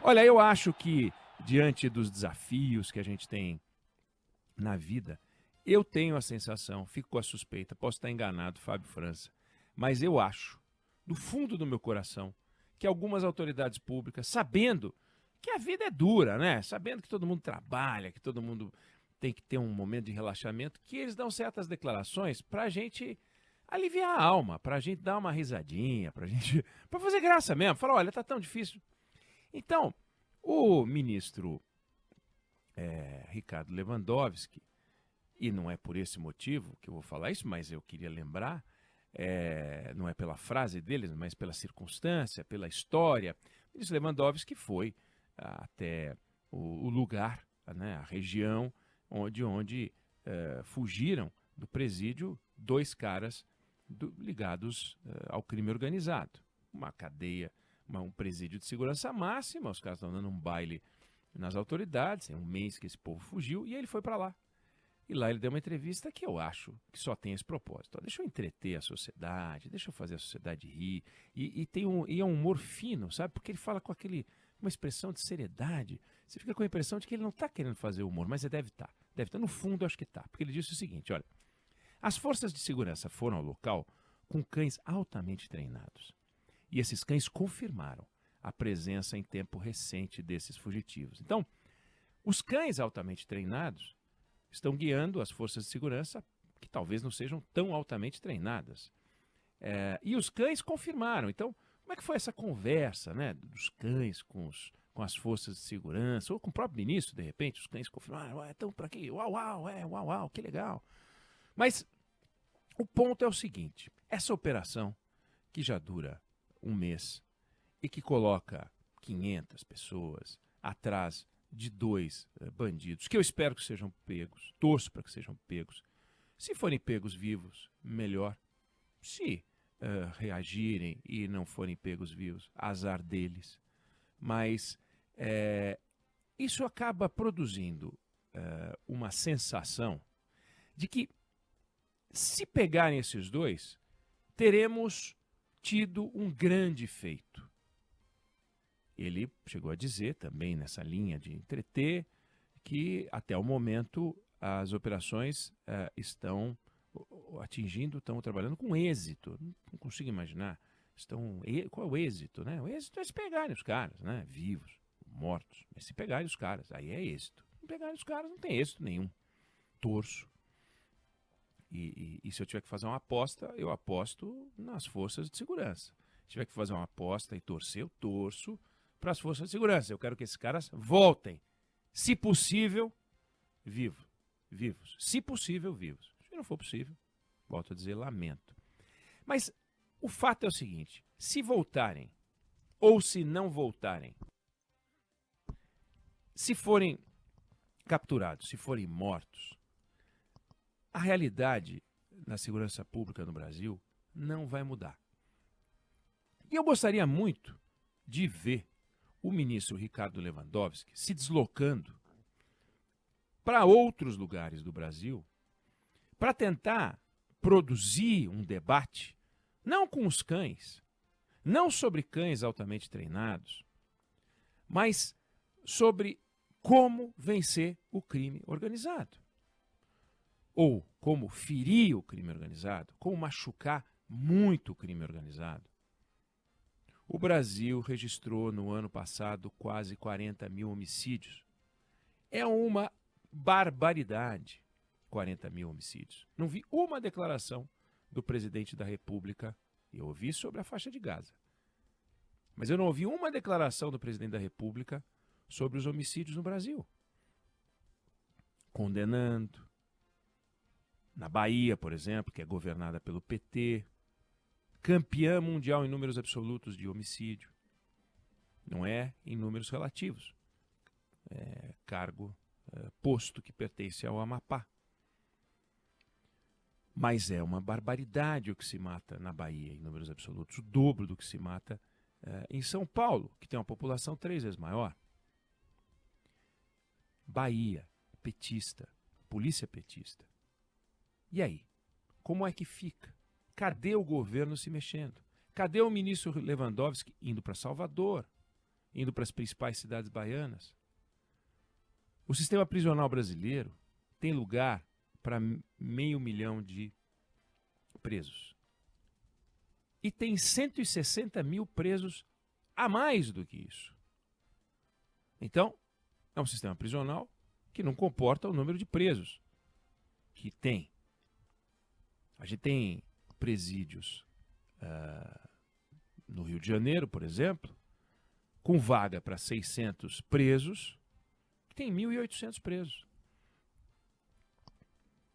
Olha, eu acho que diante dos desafios que a gente tem na vida, eu tenho a sensação, fico com a suspeita, posso estar enganado, Fábio França, mas eu acho, do fundo do meu coração, que algumas autoridades públicas, sabendo que a vida é dura, né? Sabendo que todo mundo trabalha, que todo mundo tem que ter um momento de relaxamento, que eles dão certas declarações para a gente aliviar a alma, para a gente dar uma risadinha, para gente, para fazer graça mesmo. Falar, olha, tá tão difícil. Então, o ministro Ricardo Lewandowski, e não é por esse motivo que eu vou falar isso, mas eu queria lembrar, não é pela frase deles, mas pela circunstância, pela história. O ministro Lewandowski foi até o lugar, né, a região onde fugiram do presídio dois caras ligados ao crime organizado. Uma cadeia, um presídio de segurança máxima, os caras estão dando um baile nas autoridades, tem um mês que esse povo fugiu, e ele foi para lá. E lá ele deu uma entrevista que eu acho que só tem esse propósito. Ó, deixa eu entreter a sociedade, deixa eu fazer a sociedade rir. E é um humor fino, sabe? Porque ele fala com uma expressão de seriedade. Você fica com a impressão de que ele não está querendo fazer humor, mas ele deve estar. Deve estar. No fundo, eu acho que está. Porque ele disse o seguinte, olha, as forças de segurança foram ao local com cães altamente treinados. E esses cães confirmaram a presença em tempo recente desses fugitivos. Então, os cães altamente treinados estão guiando as forças de segurança que talvez não sejam tão altamente treinadas. E os cães confirmaram. Então, como é que foi essa conversa, né, dos cães com as forças de segurança, ou com o próprio ministro, de repente, os cães confirmaram, estão por aqui, uau, uau, uau, uau, que legal. Mas o ponto é o seguinte, essa operação, que já dura um mês, e que coloca 500 pessoas atrás de dois bandidos, que eu espero que sejam pegos, torço para que sejam pegos. Se forem pegos vivos, melhor. Se reagirem e não forem pegos vivos, azar deles. Mas isso acaba produzindo uma sensação de que, se pegarem esses dois, teremos tido um grande feito. Ele chegou a dizer também nessa linha de entreter que até o momento as operações estão trabalhando com êxito. Não consigo imaginar. Qual é o êxito, né? O êxito é se pegarem os caras, né? Vivos, mortos. Mas se pegarem os caras, aí é êxito. Se pegarem os caras, não tem êxito nenhum. Torço. E se eu tiver que fazer uma aposta, eu aposto nas forças de segurança. Se tiver que fazer uma aposta e torcer, eu torço para as forças de segurança. Eu quero que esses caras voltem, se possível, vivos. Se possível, vivos. Se não for possível, volto a dizer, lamento. Mas o fato é o seguinte, se voltarem ou se não voltarem, se forem capturados, se forem mortos, a realidade na segurança pública no Brasil não vai mudar. E eu gostaria muito de ver o ministro Ricardo Lewandowski se deslocando para outros lugares do Brasil para tentar produzir um debate, não com os cães, não sobre cães altamente treinados, mas sobre como vencer o crime organizado. Ou como ferir o crime organizado, como machucar muito o crime organizado. O Brasil registrou no ano passado quase 40 mil homicídios. É uma barbaridade, 40 mil homicídios. Não vi uma declaração do presidente da República, eu ouvi sobre a faixa de Gaza, mas eu não ouvi uma declaração do presidente da República sobre os homicídios no Brasil. Condenando. Na Bahia, por exemplo, que é governada pelo PT, campeã mundial em números absolutos de homicídio. Não é em números relativos. Posto que pertence ao Amapá. Mas é uma barbaridade o que se mata na Bahia, em números absolutos. O dobro do que se mata em São Paulo, que tem uma população 3 vezes maior. Bahia, petista, polícia petista. E aí? Como é que fica? Cadê o governo se mexendo? Cadê o ministro Lewandowski indo para Salvador? indo para as principais cidades baianas. O sistema prisional brasileiro tem lugar para 500 mil de presos. E tem 160 mil presos a mais do que isso. Então, é um sistema prisional que não comporta o número de presos que tem. A gente tem presídios no Rio de Janeiro, por exemplo, com vaga para 600 presos, que tem 1.800 presos.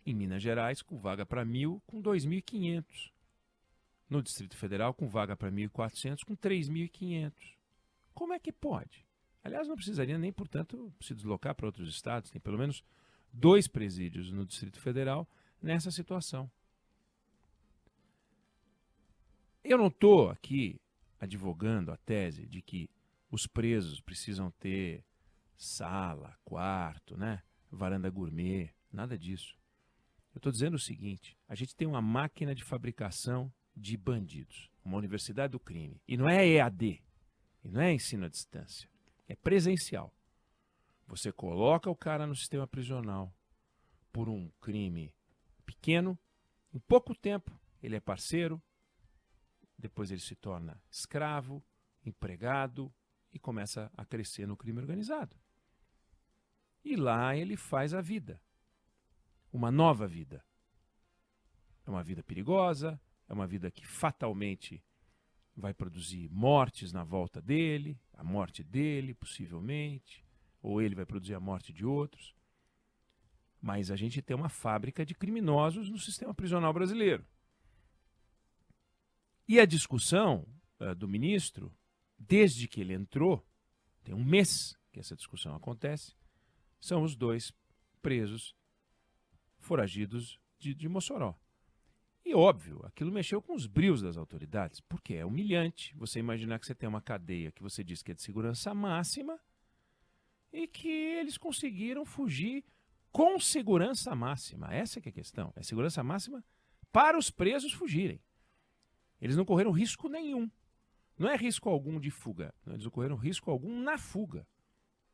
Em Minas Gerais, com vaga para 1.000, com 2.500. No Distrito Federal, com vaga para 1.400, com 3.500. Como é que pode? Aliás, não precisaria nem, portanto, se deslocar para outros estados. Tem pelo menos 2 presídios no Distrito Federal nessa situação. Eu não estou aqui advogando a tese de que os presos precisam ter sala, quarto, né? Varanda gourmet, nada disso. Eu estou dizendo o seguinte, a gente tem uma máquina de fabricação de bandidos, uma universidade do crime. E não é EAD, e não é ensino à distância, é presencial. Você coloca o cara no sistema prisional por um crime pequeno, em pouco tempo ele é parceiro, depois ele se torna escravo, empregado e começa a crescer no crime organizado. E lá ele faz a vida, uma nova vida. É uma vida perigosa, é uma vida que fatalmente vai produzir mortes na volta dele, a morte dele, possivelmente, ou ele vai produzir a morte de outros. Mas a gente tem uma fábrica de criminosos no sistema prisional brasileiro. E a discussão do ministro, desde que ele entrou, tem um mês que essa discussão acontece, são os 2 presos foragidos de Mossoró. E óbvio, aquilo mexeu com os brios das autoridades, porque é humilhante você imaginar que você tem uma cadeia que você diz que é de segurança máxima e que eles conseguiram fugir com segurança máxima. Essa que é a questão, é segurança máxima para os presos fugirem. Eles não correram risco nenhum. Não é risco algum de fuga, eles não correram risco algum na fuga.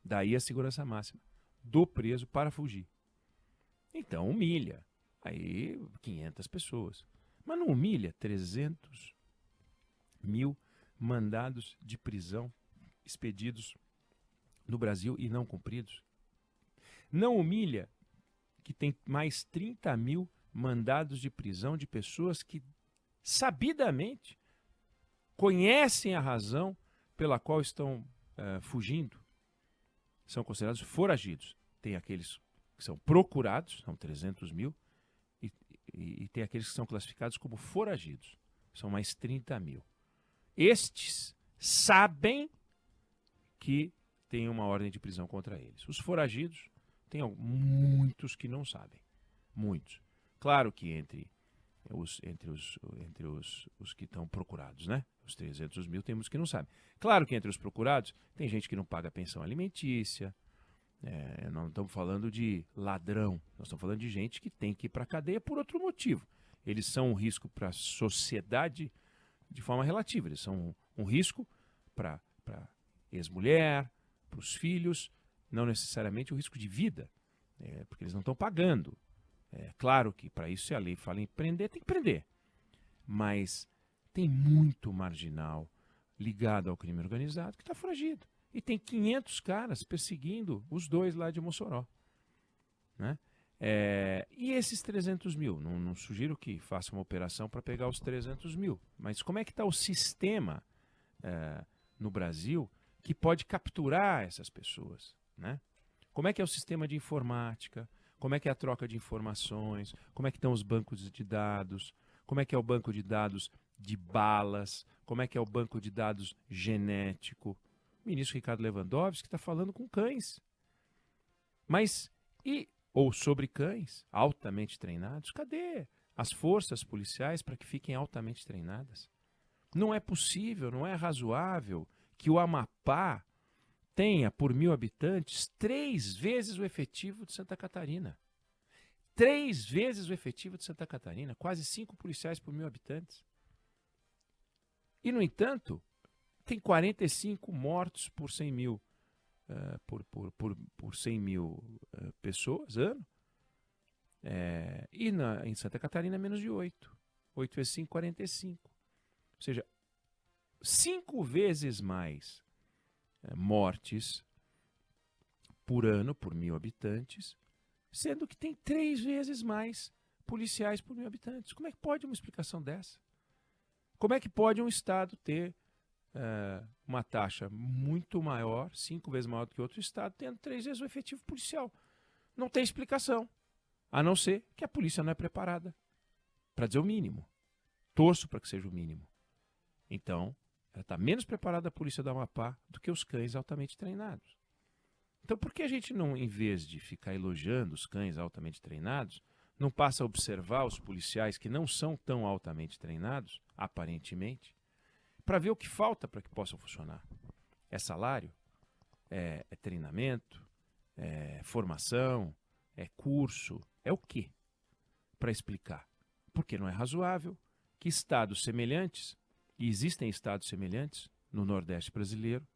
Daí a segurança máxima do preso para fugir. Então humilha. Aí 500 pessoas. Mas não humilha 300 mil mandados de prisão expedidos no Brasil e não cumpridos. Não humilha que tem mais 30 mil mandados de prisão de pessoas que sabidamente conhecem a razão pela qual estão fugindo. São considerados foragidos. Tem aqueles que são procurados, são 300 mil, e tem aqueles que são classificados como foragidos. São mais 30 mil. Estes sabem que tem uma ordem de prisão contra eles. Os foragidos, tem muitos que não sabem. Muitos. Claro que entre os que estão procurados, né? Os 300 mil, tem muitos que não sabem. Claro que entre os procurados, tem gente que não paga pensão alimentícia. Não estamos falando de ladrão, nós estamos falando de gente que tem que ir para a cadeia por outro motivo. Eles são um risco para a sociedade de forma relativa, eles são um risco para ex-mulher, para os filhos, não necessariamente um risco de vida, porque eles não estão pagando. É claro que para isso, se a lei fala em prender, tem que prender. Mas tem muito marginal ligado ao crime organizado que está foragido. E tem 500 caras perseguindo os 2 lá de Mossoró. Né? E esses 300 mil? Não sugiro que faça uma operação para pegar os 300 mil. Mas como é que está o sistema no Brasil que pode capturar essas pessoas? Né? Como é que é o sistema de informática? Como é que é a troca de informações? Como é que estão os bancos de dados? Como é que é o banco de dados de balas? Como é que é o banco de dados genético? O ministro Ricardo Lewandowski está falando com cães. Mas, ou sobre cães altamente treinados, cadê as forças policiais para que fiquem altamente treinadas? Não é possível, não é razoável que o Amapá tenha, por 1.000 habitantes, 3 vezes o efetivo de Santa Catarina. 3 vezes o efetivo de Santa Catarina, quase 5 policiais por 1.000 habitantes. E, no entanto, tem 45 mortos por 100 mil, por 100 mil pessoas, ano. E em Santa Catarina, menos de 8. 8 vezes 5, 45. Ou seja, 5 vezes mais mortes por ano, por 1.000 habitantes, sendo que tem 3 vezes mais policiais por 1.000 habitantes. Como é que pode uma explicação dessa? Como é que pode um estado ter uma taxa muito maior, 5 vezes maior do que outro estado, tendo 3 vezes o efetivo policial? Não tem explicação, a não ser que a polícia não é preparada, para dizer o mínimo. Torço para que seja o mínimo. Então, ela está menos preparada, a polícia do Amapá, do que os cães altamente treinados. Então, por que a gente não, em vez de ficar elogiando os cães altamente treinados, não passa a observar os policiais que não são tão altamente treinados, aparentemente, para ver o que falta para que possam funcionar? É salário? É treinamento? É formação? É curso? É o quê? Para explicar. Porque não é razoável que estados semelhantes, e existem estados semelhantes no Nordeste brasileiro,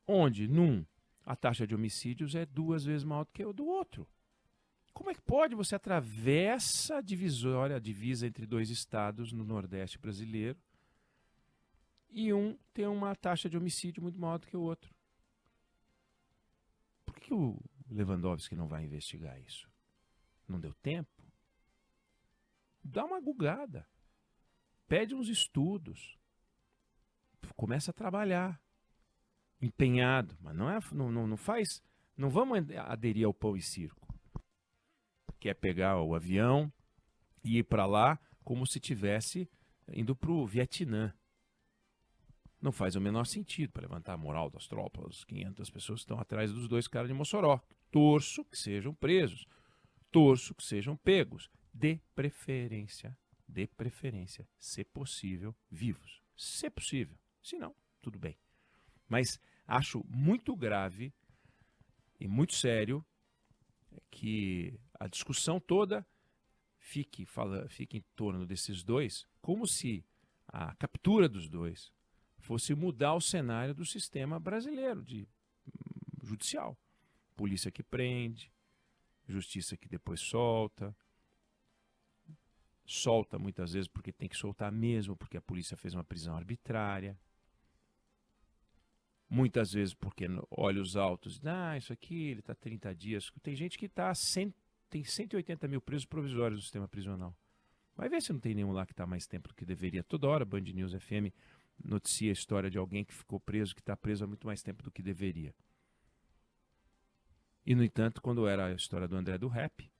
onde a taxa de homicídios é 2 vezes maior do que a do outro. Como é que pode? Você atravessa a divisa entre 2 estados no Nordeste brasileiro, e um tem uma taxa de homicídio muito maior do que o outro. Por que o Lewandowski não vai investigar isso? Não deu tempo? Dá uma gugada. Pede uns estudos. Começa a trabalhar. Empenhado. Mas não faz. Não vamos aderir ao pão e circo. Que é pegar o avião e ir para lá como se estivesse indo para o Vietnã. Não faz o menor sentido para levantar a moral das tropas, 500 pessoas que estão atrás dos 2 caras de Mossoró. Torço que sejam presos. Torço que sejam pegos. De preferência, se possível, vivos. Se possível. Se não, tudo bem. Mas acho muito grave e muito sério que a discussão toda fique em torno desses 2, como se a captura dos 2 fosse mudar o cenário do sistema brasileiro judicial. Polícia que prende, justiça que depois solta muitas vezes porque tem que soltar mesmo, porque a polícia fez uma prisão arbitrária. Muitas vezes porque olhos altos, isso aqui ele está 30 dias. Tem gente que tem 180 mil presos provisórios no sistema prisional. Vai ver se não tem nenhum lá que está mais tempo do que deveria. Toda hora Band News FM noticia a história de alguém que ficou preso, que está preso há muito mais tempo do que deveria. E, no entanto, quando era a história do André do Rap,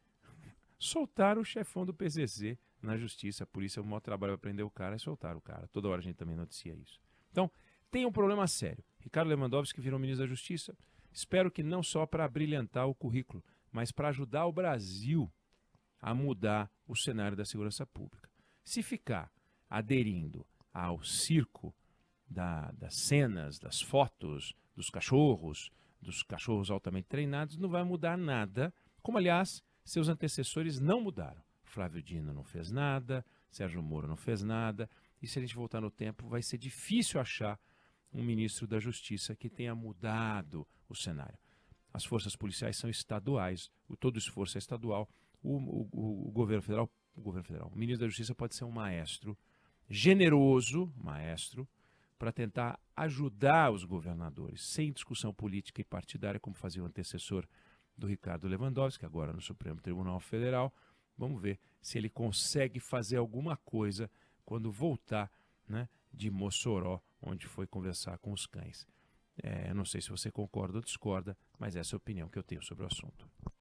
soltaram o chefão do PCC na justiça. A polícia, o maior trabalho para prender o cara, e soltaram o cara. Toda hora a gente também noticia isso. Então, tem um problema sério. Ricardo Lewandowski virou ministro da Justiça. Espero que não só para brilhantar o currículo, mas para ajudar o Brasil a mudar o cenário da segurança pública. Se ficar aderindo ao circo das cenas, das fotos, dos cachorros altamente treinados, não vai mudar nada, como, aliás, seus antecessores não mudaram. Flávio Dino não fez nada, Sérgio Moro não fez nada, e se a gente voltar no tempo, vai ser difícil achar um ministro da Justiça que tenha mudado o cenário. As forças policiais são estaduais, todo esforço é estadual. O governo federal, o ministro da Justiça pode ser um maestro, generoso maestro, para tentar ajudar os governadores, sem discussão política e partidária, como fazia o antecessor do Ricardo Lewandowski, agora no Supremo Tribunal Federal. Vamos ver se ele consegue fazer alguma coisa quando voltar, né, de Mossoró, onde foi conversar com os cães. Eu não sei se você concorda ou discorda, mas essa é a opinião que eu tenho sobre o assunto.